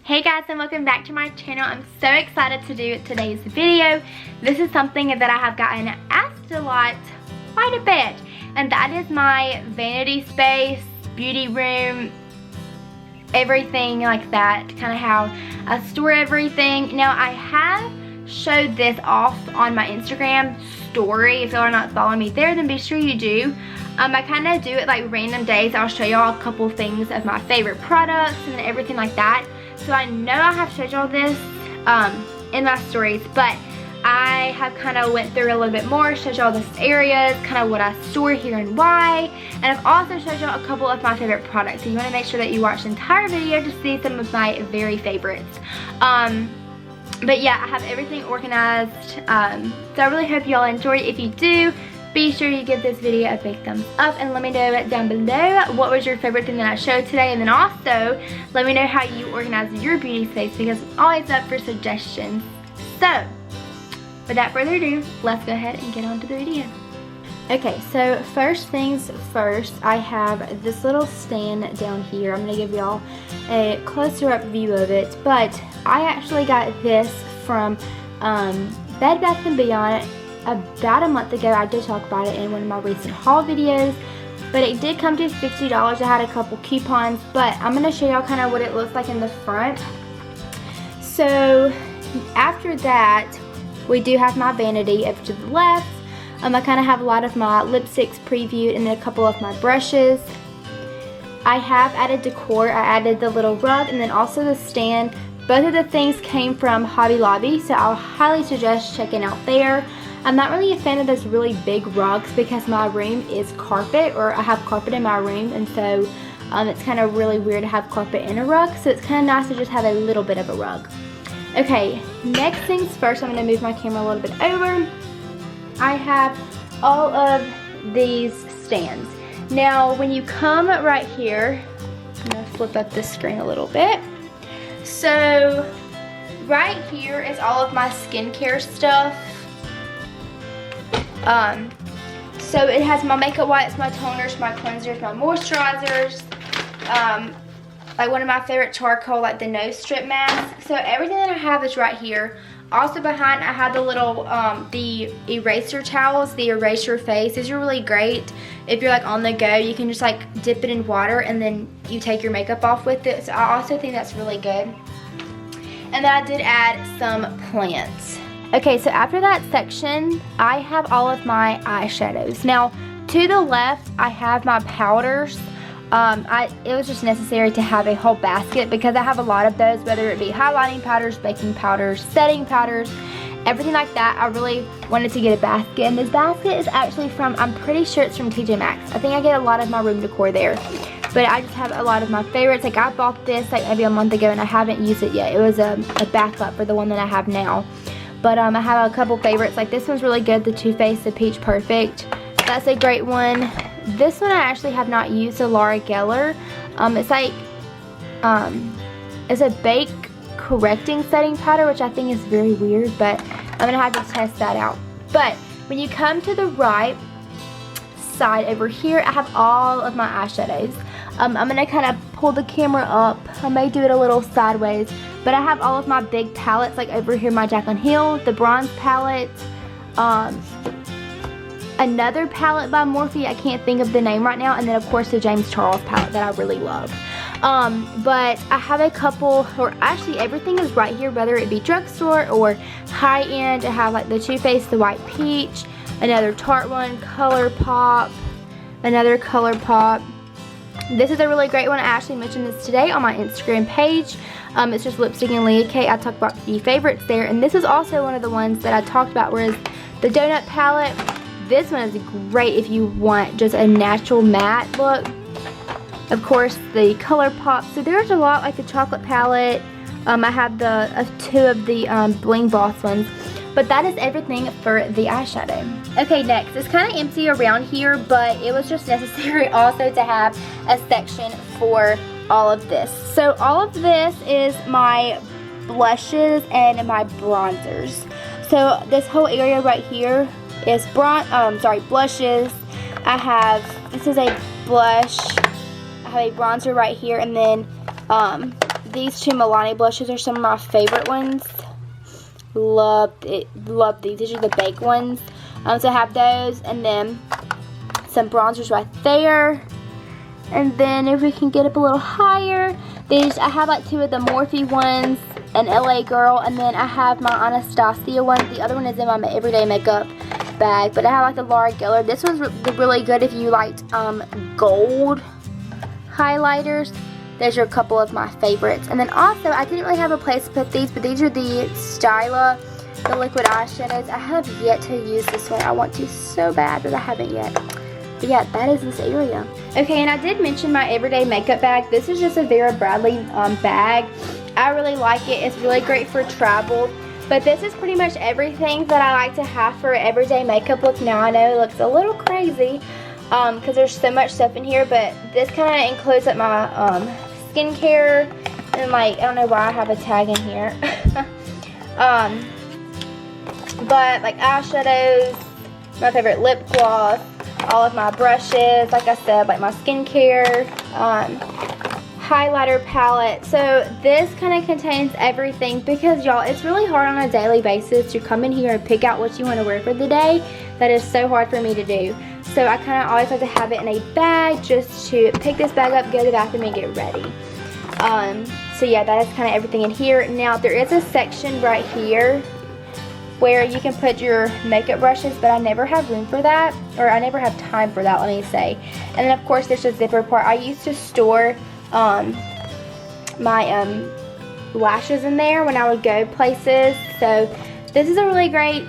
Hey guys, and welcome back to my channel. I'm so excited to do today's video. This is something that I have gotten asked a lot, quite a bit, and that is my vanity space, beauty room, everything like that, kind of how I store everything. Now I have showed this off on my Instagram story. If y'all are not following me there, then be sure you do. I kind of do it like random days. I'll show y'all a couple things of my favorite products and everything like that. So I know I have showed y'all this in my stories, but I have kind of went through a little bit more, showed y'all the areas, kind of what I store here and why, and I've also showed y'all a couple of my favorite products. So you want to make sure that you watch the entire video to see some of my very favorites. But yeah, I have everything organized, so I really hope y'all enjoyed. If you do, be sure you give this video a big thumbs up and let me know down below what was your favorite thing that I showed today, and then also let me know how you organize your beauty space because I'm always up for suggestions. So without further ado, let's go ahead and get on to the video. Okay, so first things first, I have this little stand down here. I'm going to give y'all a closer up view of it, but I actually got this from Bed Bath & Beyond about a month ago. I did talk about it in one of my recent haul videos, but it did come to $50. I had a couple coupons, but I'm going to show y'all kind of what it looks like in the front. So after that, we do have my vanity up to the left. I kind of have a lot of my lipsticks previewed and then a couple of my brushes. I have added decor. I added the little rug and then also the stand. Both of the things came from Hobby Lobby, so I'll highly suggest checking out there. I'm not really a fan of those really big rugs because my room is carpet, or I have carpet in my room, and so it's kind of really weird to have carpet in a rug, so it's kind of nice to just have a little bit of a rug. Okay, next things first, I'm going to move my camera a little bit over. I have all of these stands. Now, when you come right here, I'm going to flip up the screen a little bit. So, right here is all of my skincare stuff. So it has my makeup wipes, my toners, my cleansers, my moisturizers, like one of my favorite charcoal, like the nose strip mask. So everything that I have is right here. Also behind, I have the little, the eraser towels, the erase your face. These are really great. If you're like on the go, you can just like dip it in water and then you take your makeup off with it. So I also think that's really good. And then I did add some plants. Okay, so after that section, I have all of my eyeshadows. Now, to the left, I have my powders. It was just necessary to have a whole basket because I have a lot of those, whether it be highlighting powders, baking powders, setting powders, everything like that. I really wanted to get a basket, and this basket is actually from, I'm pretty sure it's from TJ Maxx. I think I get a lot of my room decor there, but I just have a lot of my favorites. Like I bought this like maybe a month ago and I haven't used it yet. It was a backup for the one that I have now. But I have a couple favorites. Like this one's really good, the Too Faced, the Peach Perfect. That's a great one. This one I actually have not used, the Laura Geller. It's like, it's a bake correcting setting powder, which I think is very weird, but I'm gonna have to test that out. But when you come to the right side over here, I have all of my eyeshadows. I'm gonna kind of pull the camera up. I may do it a little sideways, but I have all of my big palettes, like over here my Jaclyn Hill, the bronze palette, another palette by Morphe, I can't think of the name right now, and then of course the James Charles palette that I really love. But I have a couple, or actually everything is right here, whether it be drugstore or high-end. I have like the Too Faced, the White Peach, another Tarte one, ColourPop, another ColourPop. This is a really great one. I actually mentioned this today on my Instagram page. It's just Lipstick and Leah Kate. I talked about the favorites there, and this is also one of the ones that I talked about, whereas the Donut palette, this one is great if you want just a natural matte look. Of course, the ColourPop. So there's a lot, like the chocolate palette. I have the two of the Bling Boss ones. But that is everything for the eyeshadow. Okay, next. It's kind of empty around here, but it was just necessary also to have a section for all of this. So all of this is my blushes and my bronzers. So this whole area right here is blushes. I have, this is a blush. I have a bronzer right here, and then these two Milani blushes are some of my favorite ones. Love these. These are the baked ones. So I have those, and then some bronzers right there. And then if we can get up a little higher, I have like two of the Morphe ones, an LA Girl, and then I have my Anastasia one. The other one is in my everyday makeup bag, but I have like the Laura Geller. This one's really good if you liked gold highlighters. Those are a couple of my favorites. And then also, I didn't really have a place to put these, but these are the Styla, the liquid eyeshadows. I have yet to use this one. I want to so bad, but I haven't yet. But yeah, that is this area. Okay, and I did mention my everyday makeup bag. This is just a Vera Bradley bag. I really like it. It's really great for travel. But this is pretty much everything that I like to have for an everyday makeup look. Now I know it looks a little crazy because there's so much stuff in here, but this kind of includes like my skincare and like, I don't know why I have a tag in here. But like eyeshadows, my favorite lip gloss, all of my brushes, like I said, like my skincare, highlighter palette. So this kind of contains everything because y'all, it's really hard on a daily basis to come in here and pick out what you want to wear for the day. That is so hard for me to do. So I kind of always like to have it in a bag just to pick this bag up, go to the bathroom, and get ready. So yeah, that is kind of everything in here. Now there is a section right here where you can put your makeup brushes, but I never have room for that, or I never have time for that, let me say. And then of course there's a zipper part. I used to store my lashes in there when I would go places. So this is a really great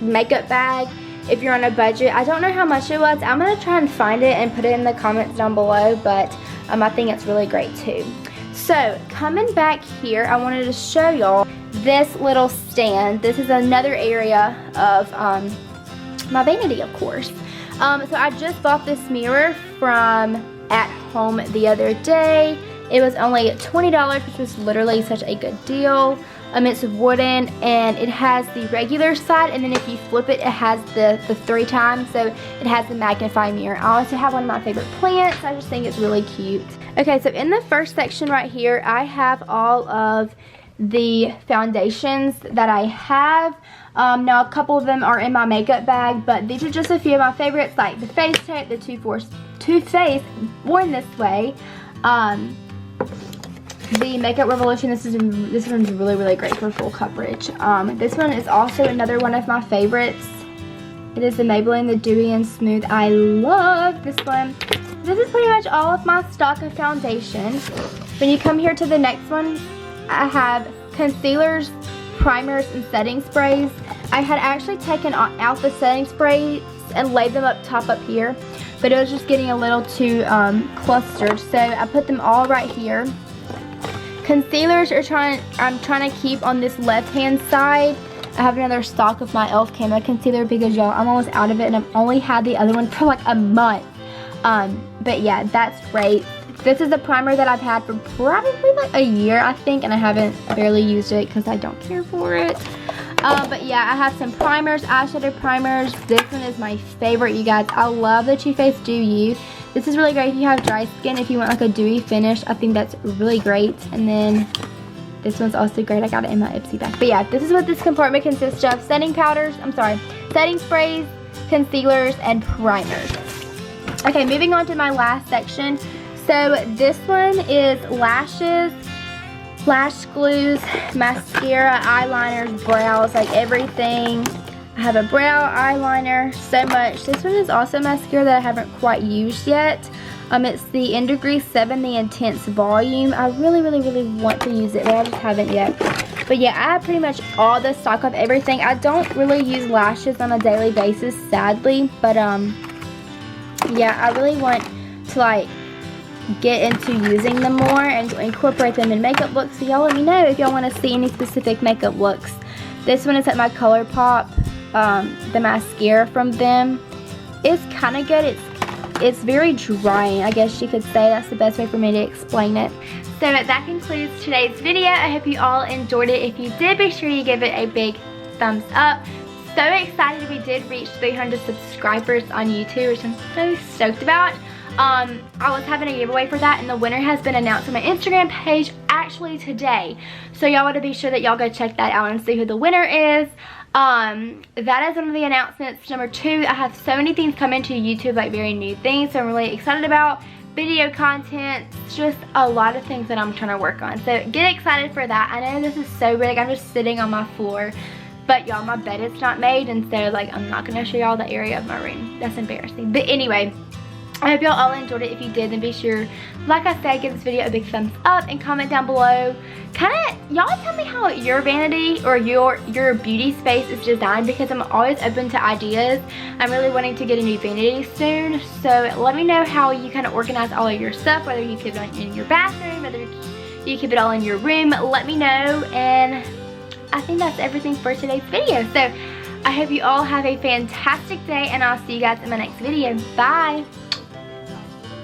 makeup bag if you're on a budget. I don't know how much it was. I'm going to try and find it and put it in the comments down below, but I think it's really great too. So coming back here, I wanted to show y'all this little stand. This is another area of my Vanity, of course. So I just bought this mirror from At Home the other day. It was only $20, which was literally such a good deal. It's wooden, and it has the regular side, and then if you flip it, it has the 3 times, so it has the magnifying mirror. I also have one of my favorite plants. I just think it's really cute. Okay, so in the first section right here, I have all of the foundations that I have. Now a couple of them are in my makeup bag, but these are just a few of my favorites, like the Face Tape, the Too Faced Born This Way, the Makeup Revolution. This one's really great for full coverage. This one is also another one of my favorites. It is the Maybelline the Dewy and Smooth. I love this one. This is pretty much all of my stock of foundation. When you come here to the next one, I have concealers, primers, and setting sprays. I had actually taken out the setting sprays and laid them up here, but it was just getting a little too clustered, so I put them all right here. Concealers I'm trying to keep on this left hand side. I have another stock of my e.l.f. Camo concealer because y'all, I'm almost out of it, and I've only had the other one for like a month. But yeah, that's great. This is a primer that I've had for probably like a year, I think, and I haven't barely used it because I don't care for it. But yeah, I have some primers, eyeshadow primers. This one is my favorite, you guys. I love the Too Faced Do You. This is really great if you have dry skin, if you want like a dewy finish. I think that's really great. And then this one's also great. I got it in my Ipsy bag. But yeah, this is what this compartment consists of. Setting sprays, concealers, and primers. Okay, moving on to my last section. So this one is lashes, lash glues, mascara, eyeliners, brows, like everything. I have a brow eyeliner, so much. This one is also mascara that I haven't quite used yet. It's the In Degree 7, the Intense Volume. I really want to use it, but I just haven't yet. But yeah, I have pretty much all the stock of everything. I don't really use lashes on a daily basis, sadly, but yeah, I really want to like get into using them more and incorporate them in makeup looks. So y'all let me know if y'all want to see any specific makeup looks. This one is at my ColourPop, the mascara from them. It's kind of good. It's very drying, I guess you could say. That's the best way for me to explain it. So that concludes today's video. I hope you all enjoyed it. If you did, be sure you give it a big thumbs up. So excited we did reach 300 subscribers on YouTube, which I'm so stoked about. I was having a giveaway for that, and the winner has been announced on my Instagram page actually today. So y'all want to be sure that y'all go check that out and see who the winner is. That is one of the announcements. Number 2, I have so many things coming to YouTube, like very new things, so I'm really excited about. Video content, just a lot of things that I'm trying to work on. So get excited for that. I know this is so big, I'm just sitting on my floor, but y'all, my bed is not made, and so like I'm not gonna show y'all the area of my room. That's embarrassing. But anyway, I hope y'all all enjoyed it. If you did, then be sure, like I said, give this video a big thumbs up and comment down below. Y'all tell me how your vanity or your beauty space is designed, because I'm always open to ideas. I'm really wanting to get a new vanity soon, so let me know how you kind of organize all of your stuff, whether you keep it in your bathroom, whether you keep it all in your room. Let me know, and I think that's everything for today's video. So I hope you all have a fantastic day, and I'll see you guys in my next video. Bye!